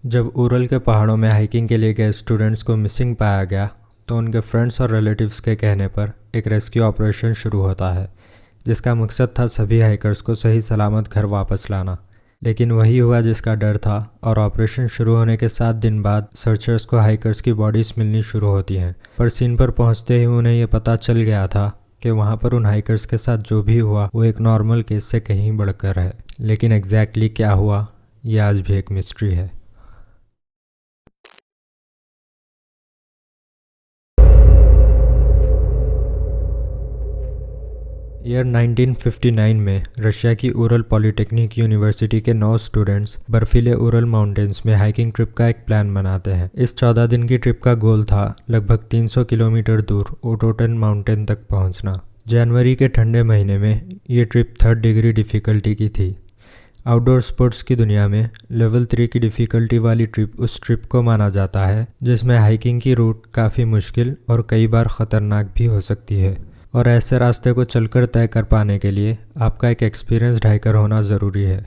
जब उरल के पहाड़ों में हाइकिंग के लिए गए स्टूडेंट्स को मिसिंग पाया गया तो उनके फ्रेंड्स और रिलेटिव्स के कहने पर एक रेस्क्यू ऑपरेशन शुरू होता है, जिसका मकसद था सभी हाइकर्स को सही सलामत घर वापस लाना। लेकिन वही हुआ जिसका डर था, और ऑपरेशन शुरू होने के 7 दिन बाद सर्चर्स को हाइकर्स की बॉडीज मिलनी शुरू होती हैं। पर सीन पर पहुंचते ही उन्हें यह पता चल गया था कि वहां पर उन हाइकर्स के साथ जो भी हुआ वो एक नॉर्मल केस से कहीं बढ़कर है। लेकिन एग्जैक्टली क्या हुआ ये आज भी एक मिस्ट्री है। ईयर 1959 में रशिया की उरल पॉलिटेक्निक यूनिवर्सिटी के 9 स्टूडेंट्स बर्फीले उरल माउंटेन्स में हाइकिंग ट्रिप का एक प्लान बनाते हैं। इस 14 दिन की ट्रिप का गोल था लगभग 300 किलोमीटर दूर ओटोटन माउंटेन तक पहुंचना। जनवरी के ठंडे महीने में ये ट्रिप 3rd डिग्री डिफ़िकल्टी की थी। आउटडोर स्पोर्ट्स की दुनिया में लेवल 3 की डिफ़िकल्टी वाली ट्रिप उस ट्रिप को माना जाता है जिसमें हाइकिंग की रूट काफ़ी मुश्किल और कई बार ख़तरनाक भी हो सकती है, और ऐसे रास्ते को चलकर तय कर पाने के लिए आपका एक एक्सपीरियंस्ड हाइकर होना ज़रूरी है।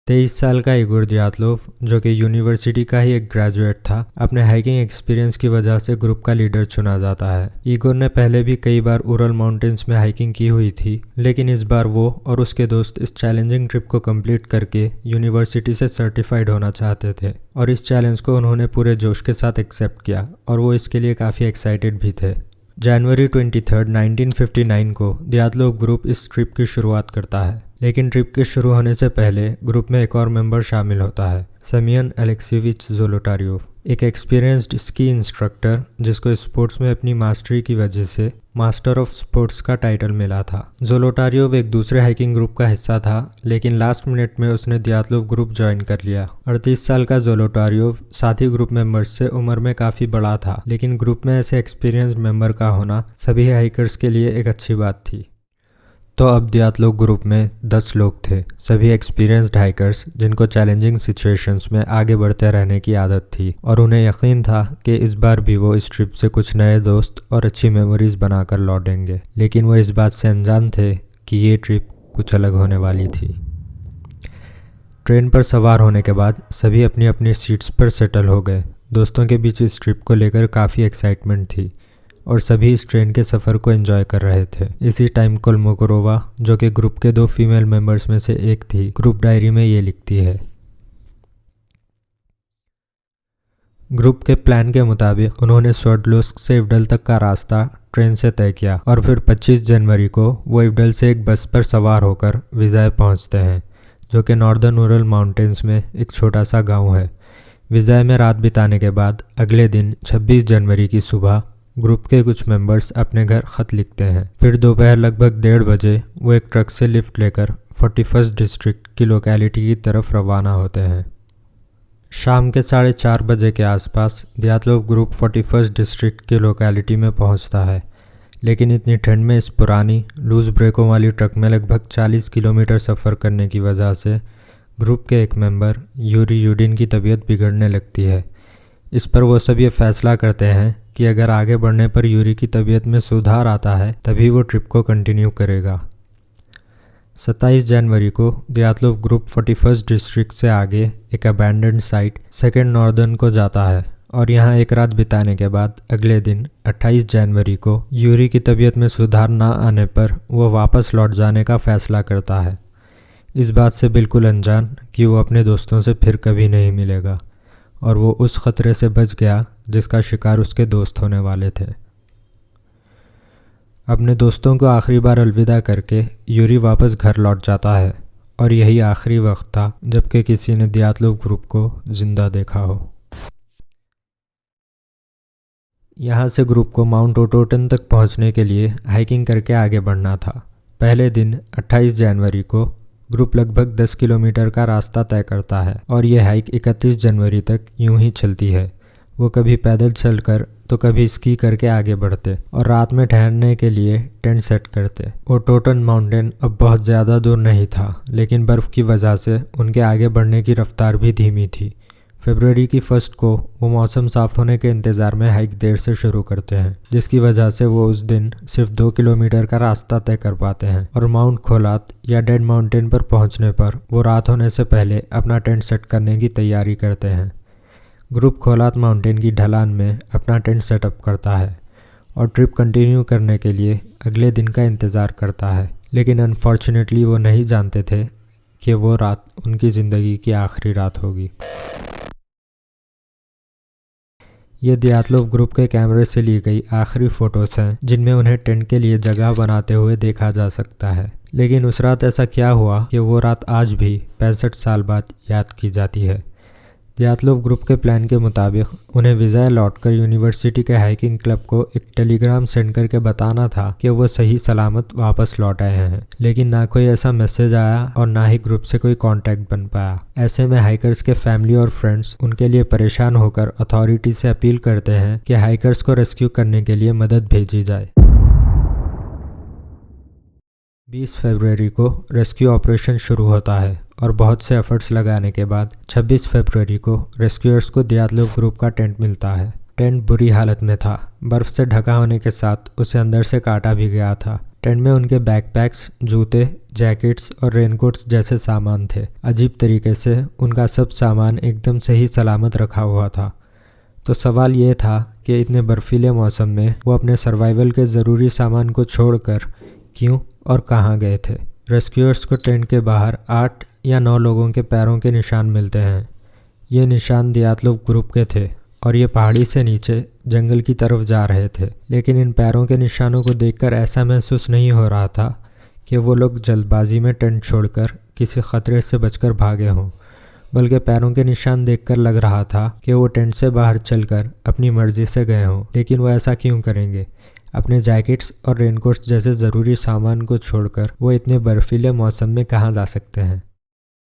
23 साल का इगोर दियातलोव, जो कि यूनिवर्सिटी का ही एक ग्रेजुएट था, अपने हाइकिंग एक्सपीरियंस की वजह से ग्रुप का लीडर चुना जाता है। इगोर ने पहले भी कई बार उरल माउंटेन्स में हाइकिंग की हुई थी, लेकिन इस बार वो और उसके दोस्त इस चैलेंजिंग ट्रिप को कंप्लीट करके यूनिवर्सिटी से सर्टिफाइड होना चाहते थे, और इस चैलेंज को उन्होंने पूरे जोश के साथ एक्सेप्ट किया और वो इसके लिए काफ़ी एक्साइटेड भी थे। जनवरी 23, 1959 को दियातलोव ग्रुप इस ट्रिप की शुरुआत करता है, लेकिन ट्रिप के शुरू होने से पहले ग्रुप में एक और मेंबर शामिल होता है, सेमियन अलेक्सीविच ज़ोलोटारियोव, एक एक्सपीरियंस्ड स्की इंस्ट्रक्टर जिसको स्पोर्ट्स में अपनी मास्टरी की वजह से मास्टर ऑफ स्पोर्ट्स का टाइटल मिला था। ज़ोलोटारियोव एक दूसरे हाइकिंग ग्रुप का हिस्सा था, लेकिन लास्ट मिनट में उसने दियातलोव ग्रुप ज्वाइन कर लिया। 38 साल का ज़ोलोटारियोव साथी ग्रुप मेंबर्स से उम्र में काफ़ी बड़ा था, लेकिन ग्रुप में ऐसे एक्सपीरियंस्ड मेंबर का होना सभी हाइकर्स के लिए एक अच्छी बात थी। तो अब दियातलोव ग्रुप में 10 लोग थे, सभी एक्सपीरियंस्ड हाइकर्स जिनको चैलेंजिंग सिचुएशंस में आगे बढ़ते रहने की आदत थी, और उन्हें यकीन था कि इस बार भी वो इस ट्रिप से कुछ नए दोस्त और अच्छी मेमोरीज बनाकर लौटेंगे। लेकिन वो इस बात से अनजान थे कि ये ट्रिप कुछ अलग होने वाली थी। ट्रेन पर सवार होने के बाद सभी अपनी अपनी सीट्स पर सेटल हो गए। दोस्तों के बीच इस ट्रिप को लेकर काफ़ी एक्साइटमेंट थी और सभी इस ट्रेन के सफ़र को एंजॉय कर रहे थे। इसी टाइम कोलमोकोरोवा, जो कि ग्रुप के 2 फीमेल मेंबर्स में से एक थी, ग्रुप डायरी में ये लिखती है। ग्रुप के प्लान के मुताबिक उन्होंने स्वर्डलोस्क से इवडल तक का रास्ता ट्रेन से तय किया, और फिर 25 जनवरी को वो इवडल से एक बस पर सवार होकर विजाय पहुंचते हैं, जो कि नॉर्दर्न उरल माउंटेन्स में एक छोटा सा गाँव है। विजाय में रात बिताने के बाद अगले दिन 26 जनवरी की सुबह ग्रुप के कुछ मेंबर्स अपने घर ख़त लिखते हैं। फिर दोपहर लगभग 1:30 बजे वो एक ट्रक से लिफ्ट लेकर 41st डिस्ट्रिक्ट की लोकेलिटी की तरफ रवाना होते हैं। शाम के 4:30 बजे के आसपास दियातलोव ग्रुप 41st डिस्ट्रिक्ट की लोकेलिटी में पहुंचता है, लेकिन इतनी ठंड में इस पुरानी लूज ब्रेकों वाली ट्रक में लगभग 40 किलोमीटर सफ़र करने की वजह से ग्रुप के एक मेंबर यूरी यूडिन की तबीयत बिगड़ने लगती है। इस पर वो सब ये फैसला करते हैं कि अगर आगे बढ़ने पर यूरी की तबीयत में सुधार आता है तभी वो ट्रिप को कंटिन्यू करेगा। 27 जनवरी को दियातलोव ग्रुप 41st डिस्ट्रिक्ट से आगे एक अबैंडन्ड साइट 2nd नॉर्दर्न को जाता है, और यहाँ एक रात बिताने के बाद अगले दिन 28 जनवरी को यूरी की तबीयत में सुधार ना आने पर वो वापस लौट जाने का फैसला करता है, इस बात से बिल्कुल अनजान कि वो अपने दोस्तों से फिर कभी नहीं मिलेगा, और वो उस ख़तरे से बच गया जिसका शिकार उसके दोस्त होने वाले थे। अपने दोस्तों को आखिरी बार अलविदा करके यूरी वापस घर लौट जाता है, और यही आखिरी वक्त था जबकि किसी ने दियातलोव ग्रुप को जिंदा देखा हो। यहाँ से ग्रुप को माउंट ओटोटन तक पहुँचने के लिए हाइकिंग करके आगे बढ़ना था। पहले दिन 28 जनवरी को ग्रुप लगभग 10 किलोमीटर का रास्ता तय करता है, और यह हाइक 31 जनवरी तक यूं ही चलती है। वो कभी पैदल चलकर तो कभी स्की करके आगे बढ़ते और रात में ठहरने के लिए टेंट सेट करते। ओटोटन माउंटेन अब बहुत ज़्यादा दूर नहीं था, लेकिन बर्फ़ की वजह से उनके आगे बढ़ने की रफ्तार भी धीमी थी। फरवरी की 1 को वो मौसम साफ होने के इंतज़ार में हाइक देर से शुरू करते हैं, जिसकी वजह से वो उस दिन सिर्फ 2 किलोमीटर का रास्ता तय कर पाते हैं और माउंट खोलात या डेड माउंटेन पर पहुंचने पर वो रात होने से पहले अपना टेंट सेट करने की तैयारी करते हैं। ग्रुप खोलात माउंटेन की ढलान में अपना टेंट सेटअप करता है और ट्रिप कंटिन्यू करने के लिए अगले दिन का इंतज़ार करता है, लेकिन अनफॉर्चुनेटली वो नहीं जानते थे कि वो रात उनकी ज़िंदगी की आखिरी रात होगी। ये दियातलोव ग्रुप के कैमरे से ली गई आखिरी फ़ोटोज़ हैं जिनमें उन्हें टेंट के लिए जगह बनाते हुए देखा जा सकता है। लेकिन उस रात ऐसा क्या हुआ कि वो रात आज भी 65 साल बाद याद की जाती है। दियातलोव ग्रुप के प्लान के मुताबिक उन्हें विजय लौटकर यूनिवर्सिटी के हाइकिंग क्लब को एक टेलीग्राम सेंड करके बताना था कि वो सही सलामत वापस लौट आए हैं, लेकिन ना कोई ऐसा मैसेज आया और ना ही ग्रुप से कोई कांटेक्ट बन पाया। ऐसे में हाइकर्स के फैमिली और फ्रेंड्स उनके लिए परेशान होकर अथॉरिटी से अपील करते हैं कि हाइकर्स को रेस्क्यू करने के लिए मदद भेजी जाए। 20 फरवरी को रेस्क्यू ऑपरेशन शुरू होता है और बहुत से एफर्ट्स लगाने के बाद 26 फरवरी को रेस्क्यूअर्स को दियातलोव ग्रुप का टेंट मिलता है। टेंट बुरी हालत में था, बर्फ़ से ढका होने के साथ उसे अंदर से काटा भी गया था। टेंट में उनके बैकपैक्स, जूते, जैकेट्स और रेनकोट्स जैसे सामान थे। अजीब तरीके से उनका सब सामान एकदम सही सलामत रखा हुआ था। तो सवाल ये था कि इतने बर्फीले मौसम में वो अपने सर्वाइवल के ज़रूरी सामान को छोड़कर क्यों और कहाँ गए थे। रेस्क्यूअर्स को टेंट के बाहर 8 या 9 लोगों के पैरों के निशान मिलते हैं। ये निशान दियातलोव ग्रुप के थे और ये पहाड़ी से नीचे जंगल की तरफ जा रहे थे, लेकिन इन पैरों के निशानों को देखकर ऐसा महसूस नहीं हो रहा था कि वो लोग जल्दबाजी में टेंट छोड़कर किसी ख़तरे से बचकर भागे हों, बल्कि पैरों के निशान देखकर लग रहा था कि वो टेंट से बाहर चलकर अपनी मर्ज़ी से गए हों। लेकिन वो ऐसा क्यों करेंगे? अपने जैकेट्स और रेनकोट्स जैसे ज़रूरी सामान को छोड़कर वो इतने बर्फीले मौसम में कहाँ जा सकते हैं।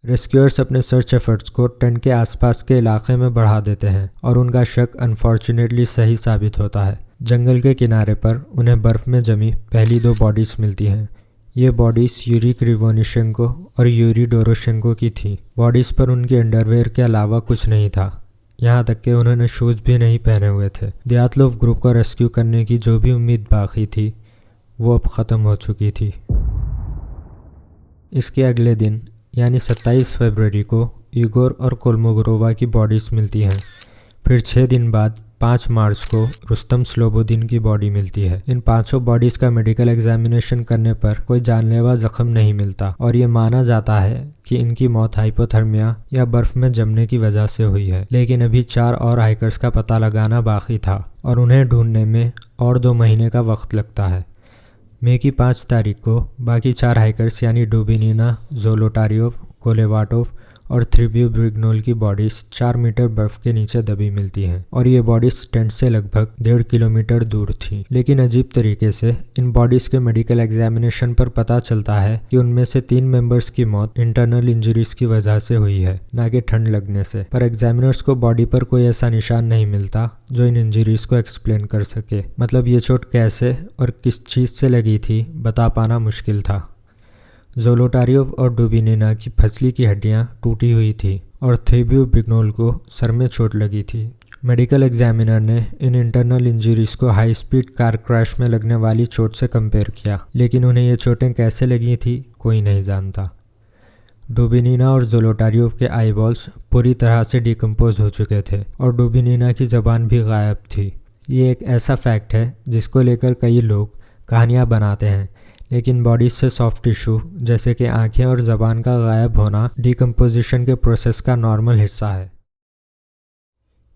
रेस्क्यूअर्स अपने सर्च एफर्ट्स को टेंट के आसपास के इलाके में बढ़ा देते हैं और उनका शक अनफॉर्चुनेटली सही साबित होता है। जंगल के किनारे पर उन्हें बर्फ़ में जमी पहली 2 बॉडीज़ मिलती हैं। ये बॉडीज़ यूरी क्रिवोनिशेंको और यूरी डोरोशेंको की थी। बॉडीज़ पर उनके अंडरवेयर के अलावा कुछ नहीं था, यहाँ तक कि उन्होंने शूज़ भी नहीं पहने हुए थे। दियातलोव ग्रुप को रेस्क्यू करने की जो भी उम्मीद बाकी थी वो अब ख़त्म हो चुकी थी। इसके अगले दिन यानी 27 फरवरी को इगोर और कोलमोगरोवा की बॉडीज़ मिलती हैं। फिर 6 दिन बाद 5 मार्च को रुस्तम स्लोबोदिन की बॉडी मिलती है। इन 5 बॉडीज़ का मेडिकल एग्जामिनेशन करने पर कोई जानलेवा जख्म नहीं मिलता और ये माना जाता है कि इनकी मौत हाइपोथर्मिया या बर्फ़ में जमने की वजह से हुई है। लेकिन अभी 4 और हाइकर्स का पता लगाना बाकी था और उन्हें ढूंढने में और 2 महीने का वक्त लगता है। मई की 5 तारीख को बाकी 4 हाइकर्स यानी डुबिनिना, ज़ोलोटारियोव, कोलेवाटोव और थ्रिब्यू ब्रिग्नोल की बॉडीज़ 4 मीटर बर्फ़ के नीचे दबी मिलती हैं और ये बॉडीज़ टेंट से लगभग 1.5 किलोमीटर दूर थी। लेकिन अजीब तरीके से इन बॉडीज़ के मेडिकल एग्जामिनेशन पर पता चलता है कि उनमें से 3 मेंबर्स की मौत इंटरनल इंजरीज की वजह से हुई है, ना कि ठंड लगने से। पर एग्जामिनर्स को बॉडी पर कोई ऐसा निशान नहीं मिलता जो इन इंजरीज को एक्सप्लेन कर सके। मतलब ये चोट कैसे और किस चीज़ से लगी थी बता पाना मुश्किल था। ज़ोलोटारियोव और डुबिनिना की फसली की हड्डियां टूटी हुई थी और थ्रिब्यू ब्रिग्नोल को सर में चोट लगी थी। मेडिकल एग्जामिनर ने इन इंटरनल इंजरीज को हाई स्पीड कार क्रैश में लगने वाली चोट से कंपेयर किया, लेकिन उन्हें ये चोटें कैसे लगी थी कोई नहीं जानता। डुबिनिना और ज़ोलोटारियोव के आईबॉल्स पूरी तरह से डिकम्पोज हो चुके थे और डुबिनिना की ज़बान भी गायब थी। ये एक ऐसा फैक्ट है जिसको लेकर कई लोग कहानियाँ बनाते हैं, लेकिन बॉडीज से सॉफ्ट टिश्यू जैसे कि आंखें और ज़बान का गायब होना डिकम्पोजिशन के प्रोसेस का नॉर्मल हिस्सा है।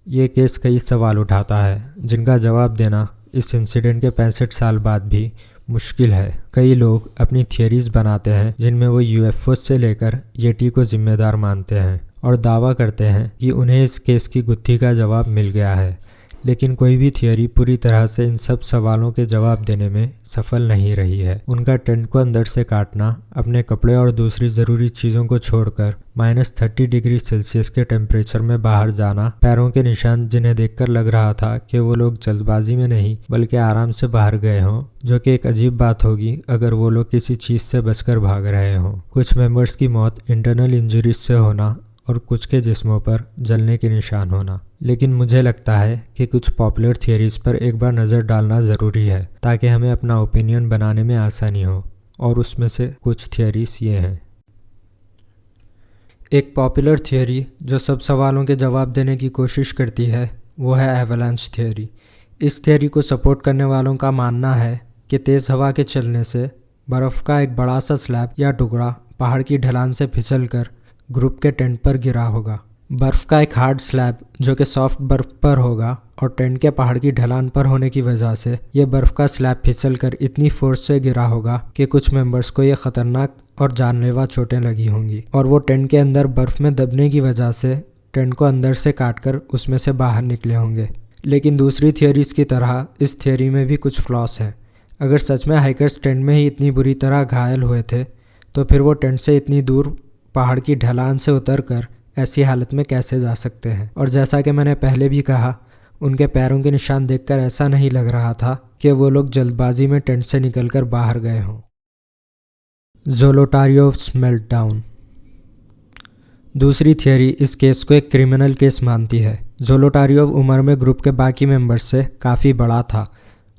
ये केस कई सवाल उठाता है जिनका जवाब देना इस इंसिडेंट के 65 साल बाद भी मुश्किल है। कई लोग अपनी थियरीज बनाते हैं जिनमें वो यूएफओ से लेकर येटी को जिम्मेदार मानते हैं और दावा करते हैं कि उन्हें इस केस की गुत्थी का जवाब मिल गया है, लेकिन कोई भी थियरी पूरी तरह से इन सब सवालों के जवाब देने में सफल नहीं रही है। उनका टेंट को अंदर से काटना, अपने कपड़े और दूसरी ज़रूरी चीज़ों को छोड़कर -30 डिग्री सेल्सियस के टेम्परेचर में बाहर जाना, पैरों के निशान जिन्हें देखकर लग रहा था कि वो लोग जल्दबाजी में नहीं बल्कि आराम से बाहर गए हों, जो कि एक अजीब बात होगी अगर वो लोग किसी चीज़ से बचकर भाग रहे हों। कुछ मेंबर्स की मौत इंटरनल इंजरीज से होना और कुछ के जिस्मों पर जलने के निशान होना। लेकिन मुझे लगता है कि कुछ पॉपुलर थियरीज पर एक बार नज़र डालना ज़रूरी है ताकि हमें अपना ओपिनियन बनाने में आसानी हो, और उसमें से कुछ थियरीज ये हैं। एक पॉपुलर थियरी जो सब सवालों के जवाब देने की कोशिश करती है वो है एवलांच थियरी। इस थियरी को सपोर्ट करने वालों का मानना है कि तेज़ हवा के चलने से बर्फ़ का एक बड़ा सा स्लैब या टुकड़ा पहाड़ की ढलान से फिसलकर ग्रुप के टेंट पर गिरा होगा। बर्फ़ का एक हार्ड स्लैब जो कि सॉफ्ट बर्फ़ पर होगा और टेंट के पहाड़ की ढलान पर होने की वजह से ये बर्फ़ का स्लैब फिसलकर इतनी फोर्स से गिरा होगा कि कुछ मेंबर्स को ये ख़तरनाक और जानलेवा चोटें लगी होंगी, और वो टेंट के अंदर बर्फ़ में दबने की वजह से टेंट को अंदर से काटकर उसमें से बाहर निकले होंगे। लेकिन दूसरी थियरीज़ की तरह इस थियरी में भी कुछ फ्लॉस हैं। अगर सच में हाइकर्स टेंट में ही इतनी बुरी तरह घायल हुए थे तो फिर वो टेंट से इतनी दूर पहाड़ की ढलान से उतरकर ऐसी हालत में कैसे जा सकते हैं। और जैसा कि मैंने पहले भी कहा, उनके पैरों के निशान देखकर ऐसा नहीं लग रहा था कि वो लोग जल्दबाजी में टेंट से निकलकर बाहर गए हों। ज़ोलोटारियोव्स मेल्टडाउन। दूसरी थियरी इस केस को एक क्रिमिनल केस मानती है। ज़ोलोटारियोव उम्र में ग्रुप के बाकी मेंबर्स से काफ़ी बड़ा था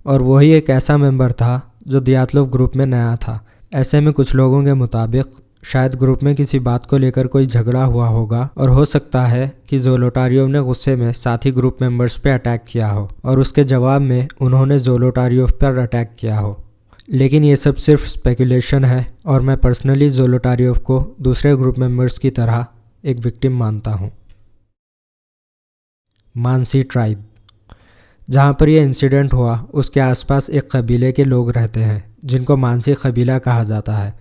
और वही एक ऐसा मेंबर था जो दियातलोव ग्रुप में नया था। ऐसे में कुछ लोगों के मुताबिक शायद ग्रुप में किसी बात को लेकर कोई झगड़ा हुआ होगा और हो सकता है कि ज़ोलोटारियोव ने गुस्से में साथी ग्रुप मेंबर्स पे अटैक किया हो और उसके जवाब में उन्होंने ज़ोलोटारियोव पर अटैक किया हो। लेकिन ये सब सिर्फ स्पेकुलेशन है और मैं पर्सनली ज़ोलोटारियोव को दूसरे ग्रुप मेंबर्स की तरह एक विक्टिम मानता हूँ। मानसी ट्राइब। जहाँ पर यह इंसिडेंट हुआ उसके आसपास एक कबीले के लोग रहते हैं जिनको मानसी कबीला कहा जाता है।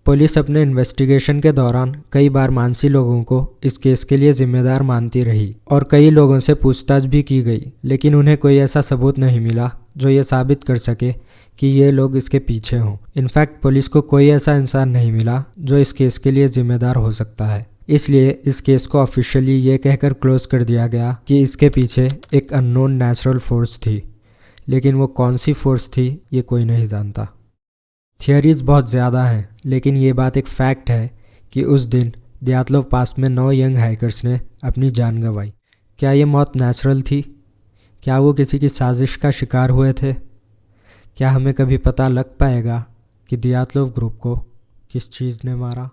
पुलिस अपने इन्वेस्टिगेशन के दौरान कई बार मानसी लोगों को इस केस के लिए जिम्मेदार मानती रही और कई लोगों से पूछताछ भी की गई, लेकिन उन्हें कोई ऐसा सबूत नहीं मिला जो ये साबित कर सके कि ये लोग इसके पीछे हों। इनफैक्ट पुलिस को कोई ऐसा इंसान नहीं मिला जो इस केस के लिए जिम्मेदार हो सकता है। इसलिए इस केस को ऑफिशियली ये कहकर क्लोज कर दिया गया कि इसके पीछे एक अननोन नेचुरल फोर्स थी, लेकिन वो कौन सी फोर्स थी ये कोई नहीं जानता। थियरीज बहुत ज़्यादा हैं, लेकिन ये बात एक फैक्ट है कि उस दिन दियातलोव पास में 9 यंग हाइकर्स ने अपनी जान गंवाई। क्या ये मौत नेचुरल थी? क्या वो किसी की साजिश का शिकार हुए थे? क्या हमें कभी पता लग पाएगा कि दियातलोव ग्रुप को किस चीज़ ने मारा?